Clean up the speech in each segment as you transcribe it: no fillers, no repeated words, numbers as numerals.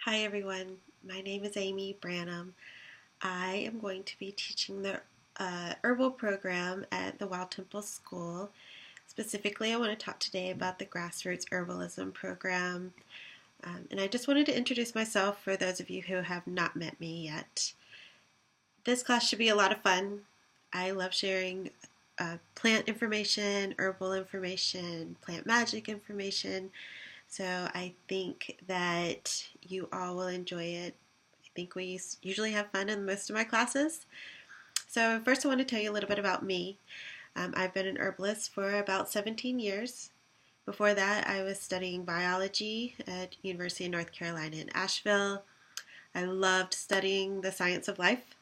Hi everyone, my name is Amy Branum. I am going to be teaching the Herbal program at the Wild Temple School. Specifically, I want to talk today about the Grassroots Herbalism program. And I just wanted to introduce myself for those of you who have not met me yet. This class should be a lot of fun. I love sharing plant information, herbal information, plant magic information. So I think that you all will enjoy it. I think we usually have fun in most of my classes. So first I want to tell you a little bit about me. I've been an herbalist for about 17 years. Before that, I was studying biology at University of North Carolina in Asheville. I loved studying the science of life,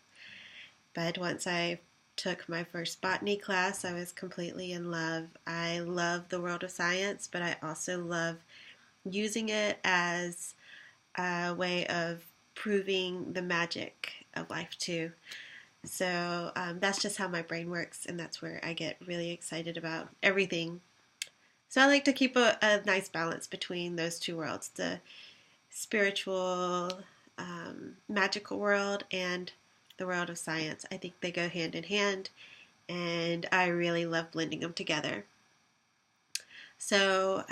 but once I took my first botany class, I was completely in love. I love the world of science, but I also love using it as a way of proving the magic of life too. So that's just how my brain works, and that's where I get really excited about everything. So I like to keep a nice balance between those two worlds, the spiritual, magical world and the world of science. I think they go hand in hand, and I really love blending them together. So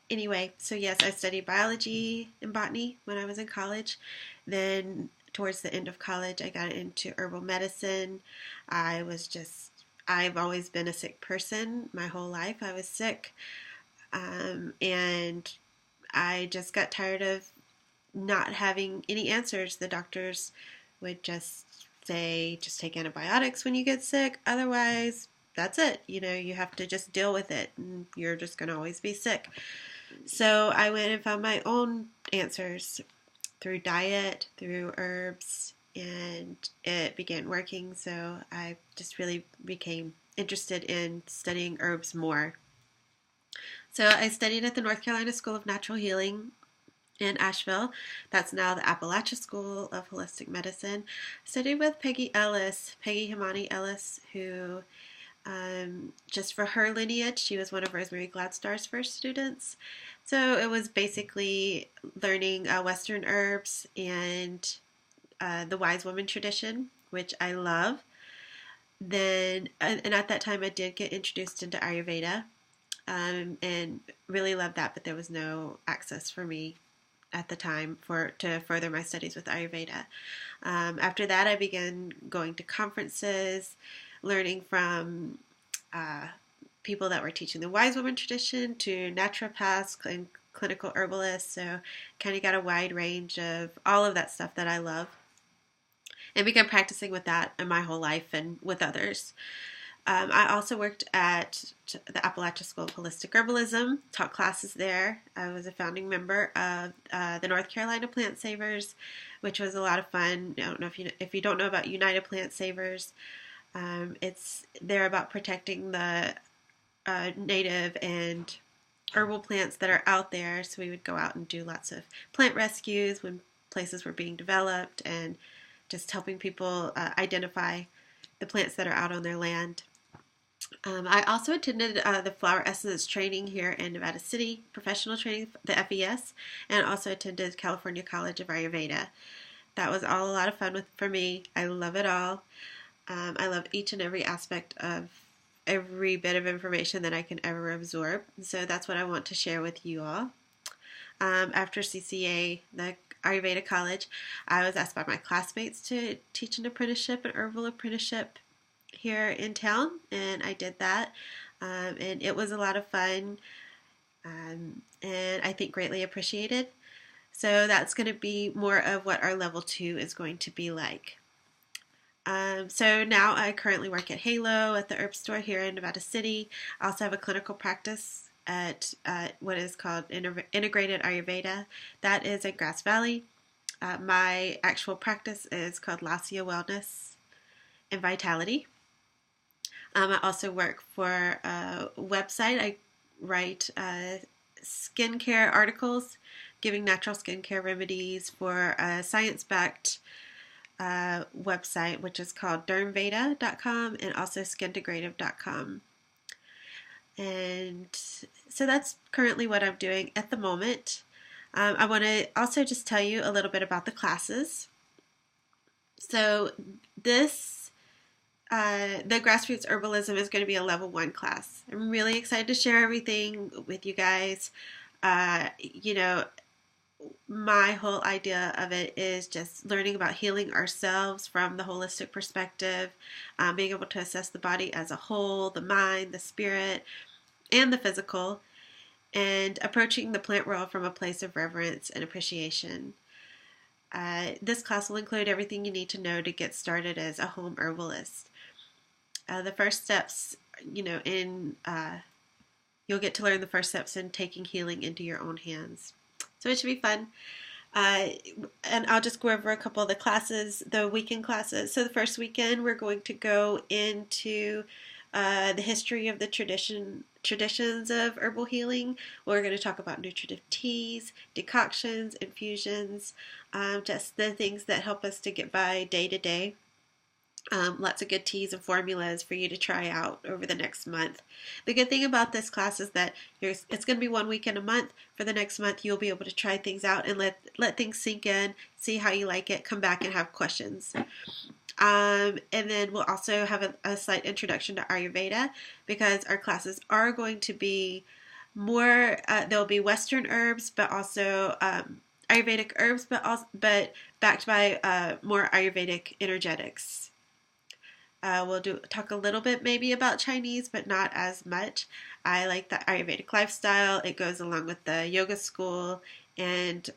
anyway, so yes, I studied biology and botany when I was in college. Then towards the end of college, I got into herbal medicine. I've always been a sick person my whole life. I was sick. And I just got tired of not having any answers. The doctors would just say, just take antibiotics when you get sick. Otherwise, that's it. You have to just deal with it, and you're just going to always be sick. So I went and found my own answers through diet, through herbs, and it began working. So I just really became interested in studying herbs more. So I studied at the North Carolina School of Natural Healing in Asheville. That's now the Appalachia School of Holistic Medicine. Studied with Peggy Himani Ellis, who just for her lineage, she was one of Rosemary Gladstar's first students. So it was basically learning Western herbs and the wise woman tradition, which I love. Then, and at that time, I did get introduced into Ayurveda and really loved that, but there was no access for me at the time to further my studies with Ayurveda. After that, I began going to conferences, learning from people that were teaching the wise woman tradition to naturopaths and clinical herbalists. So kind of got a wide range of all of that stuff that I love, and began practicing with that in my whole life and with others. I also worked at the Appalachia School of Holistic Herbalism, taught classes there. I was a founding member of the North Carolina Plant Savers, which was a lot of fun. I don't know if you don't know about United Plant Savers. They're about protecting the native and herbal plants that are out there. So we would go out and do lots of plant rescues when places were being developed, and just helping people identify the plants that are out on their land. I also attended the flower essence training here in Nevada City, professional training, the FES, and also attended California College of Ayurveda. That was all a lot of fun for me. I love it all. I love each and every aspect of every bit of information that I can ever absorb. So that's what I want to share with you all. After CCA, the Ayurveda College, I was asked by my classmates to teach an apprenticeship, an herbal apprenticeship here in town, and I did that. And it was a lot of fun, and I think greatly appreciated. So that's going to be more of what our level 2 is going to be like. So now I currently work at Halo at the herb store here in Nevada City. I also have a clinical practice at what is called Integrated Ayurveda. That is in Grass Valley. My actual practice is called Lassia Wellness and Vitality. I also work for a website. I write skincare articles, giving natural skincare remedies for a science-backed website, which is called dermveda.com and also skintegrative.com. And so that's currently what I'm doing at the moment. I want to also just tell you a little bit about the classes. So the Grassroots Herbalism is going to be a level 1 class. I'm really excited to share everything with you guys. You know, my whole idea of it is just learning about healing ourselves from the holistic perspective, being able to assess the body as a whole, the mind, the spirit, and the physical, and approaching the plant world from a place of reverence and appreciation. This class will include everything you need to know to get started as a home herbalist. The first steps, you'll get to learn the first steps in taking healing into your own hands. So it should be fun. And I'll just go over a couple of the classes, the weekend classes. So the first weekend, we're going to go into the history of the traditions of herbal healing. We're going to talk about nutritive teas, decoctions, infusions, just the things that help us to get by day to day. Lots of good teas and formulas for you to try out over the next month. The good thing about this class is that it's going to be 1 weekend a month. For the next month, you'll be able to try things out and let things sink in, see how you like it, come back and have questions. And then we'll also have a slight introduction to Ayurveda, because our classes are going to be more, there'll be Western herbs, but also Ayurvedic herbs, but backed by more Ayurvedic energetics. We'll talk a little bit maybe about Chinese, but not as much. I like the Ayurvedic lifestyle. It goes along with the yoga school, and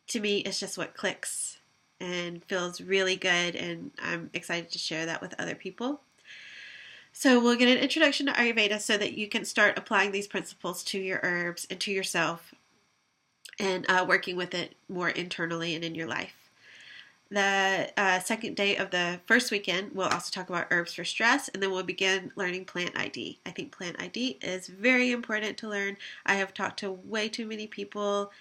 to me, it's just what clicks and feels really good, and I'm excited to share that with other people. So we'll get an introduction to Ayurveda so that you can start applying these principles to your herbs and to yourself, and working with it more internally and in your life. The second day of the first weekend, we'll also talk about herbs for stress, and then we'll begin learning plant ID. I think plant ID is very important to learn. I have talked to way too many people,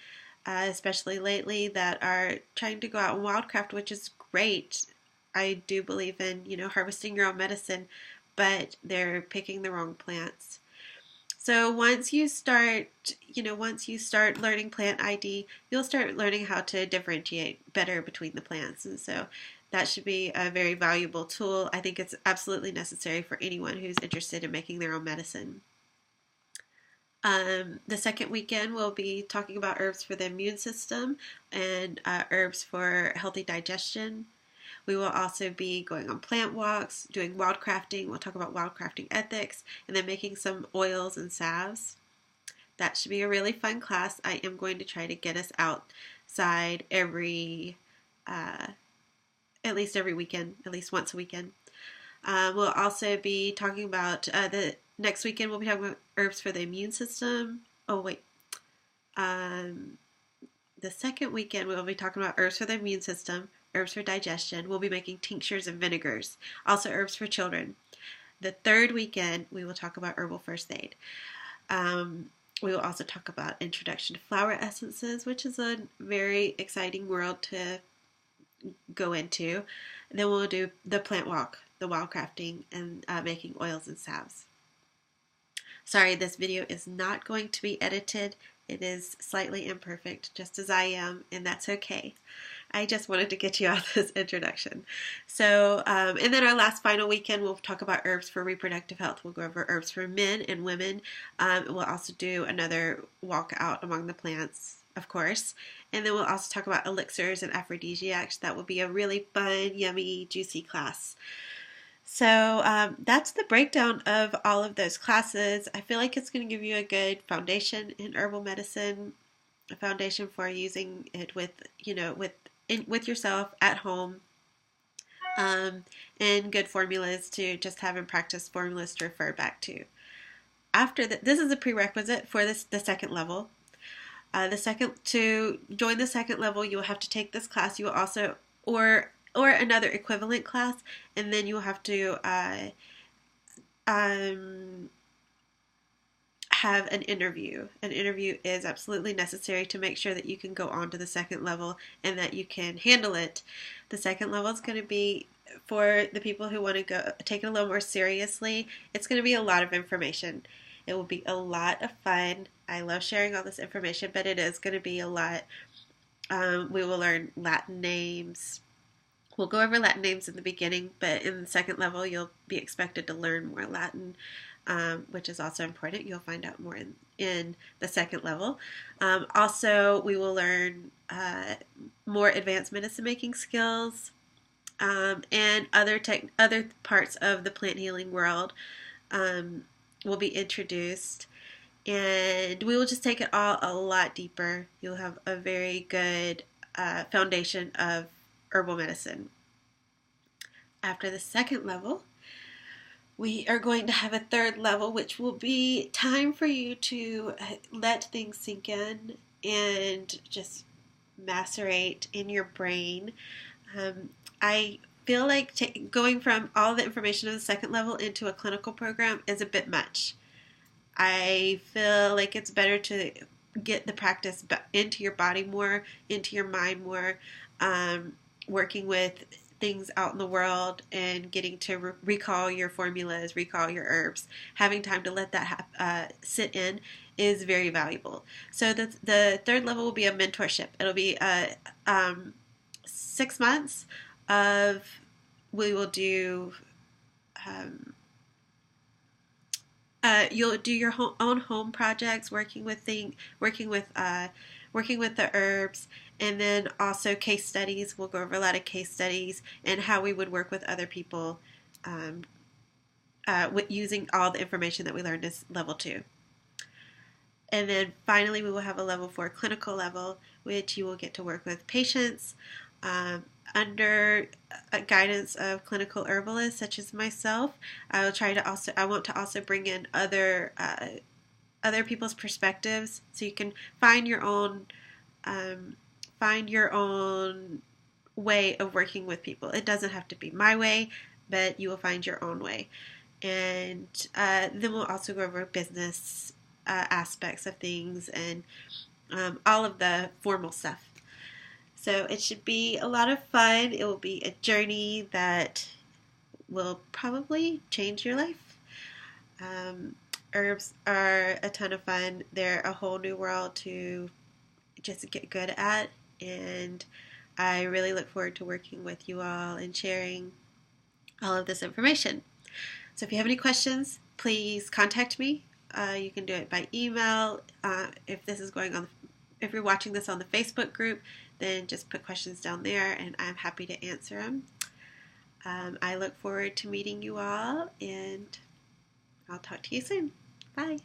especially lately, that are trying to go out and wildcraft, which is great. I do believe in, harvesting your own medicine, but they're picking the wrong plants. So once you start learning plant ID, you'll start learning how to differentiate better between the plants. And so that should be a very valuable tool. I think it's absolutely necessary for anyone who's interested in making their own medicine. The second weekend, we'll be talking about herbs for the immune system and herbs for healthy digestion. We will also be going on plant walks, doing wildcrafting. We'll talk about wildcrafting ethics, and then making some oils and salves. That should be a really fun class. I am going to try to get us outside at least every weekend, at least once a weekend. We'll also be talking about the next weekend. We'll be talking about herbs for the immune system. The second weekend, we'll be talking about herbs for the immune system, herbs for digestion. We'll be making tinctures and vinegars, also herbs for children. The third weekend, we will talk about herbal first aid. We will also talk about introduction to flower essences, which is a very exciting world to go into. Then we'll do the plant walk, the wildcrafting, and making oils and salves. Sorry, this video is not going to be edited. It is slightly imperfect, just as I am, and that's okay. I just wanted to get you out this introduction. So, and then our last final weekend, we'll talk about herbs for reproductive health. We'll go over herbs for men and women. We'll also do another walk out among the plants, of course. And then we'll also talk about elixirs and aphrodisiacs. That will be a really fun, yummy, juicy class. So that's the breakdown of all of those classes. I feel like it's going to give you a good foundation in herbal medicine, a foundation for using it with yourself at home, and good formulas to just have and practice formulas to refer back to. After that, this is a prerequisite for the second level. To join the second level, you will have to take this class. You will also, or another equivalent class, and then you will have to have an interview. An interview is absolutely necessary to make sure that you can go on to the second level and that you can handle it. The second level is going to be for the people who want to go take it a little more seriously. It's going to be a lot of information. It will be a lot of fun. I love sharing all this information, but it is going to be a lot. We will learn Latin names. We'll go over Latin names in the beginning, but in the second level, you'll be expected to learn more Latin, which is also important. You'll find out more in the second level. Also, we will learn more advanced medicine making skills, and other parts of the plant healing world will be introduced. And we will just take it all a lot deeper. You'll have a very good foundation of herbal medicine. After the second level, we are going to have a third level, which will be time for you to let things sink in and just macerate in your brain. I feel like going from all the information of the second level into a clinical program is a bit much. I feel like it's better to get the practice into your body more, into your mind more, working with things out in the world and getting to recall your formulas, recall your herbs. Having time to let that sit in is very valuable. So the third level will be a mentorship. It'll be 6 months of, we will do, you'll do your own home projects, working with the herbs, and then also case studies. We'll go over a lot of case studies and how we would work with other people, with using all the information that we learned as level 2. And then finally, we will have a level 4 clinical level, which you will get to work with patients under guidance of clinical herbalists such as myself. I want to also bring in other people's perspectives, so you can find your own way of working with people. It doesn't have to be my way, but you will find your own way. And then we'll also go over business aspects of things and all of the formal stuff. So it should be a lot of fun. It will be a journey that will probably change your life. Herbs are a ton of fun. They're a whole new world to just get good at, and I really look forward to working with you all and sharing all of this information. So if you have any questions, please contact me. You can do it by email. If you're watching this on the Facebook group, then just put questions down there and I'm happy to answer them. I look forward to meeting you all, and I'll talk to you soon. Bye.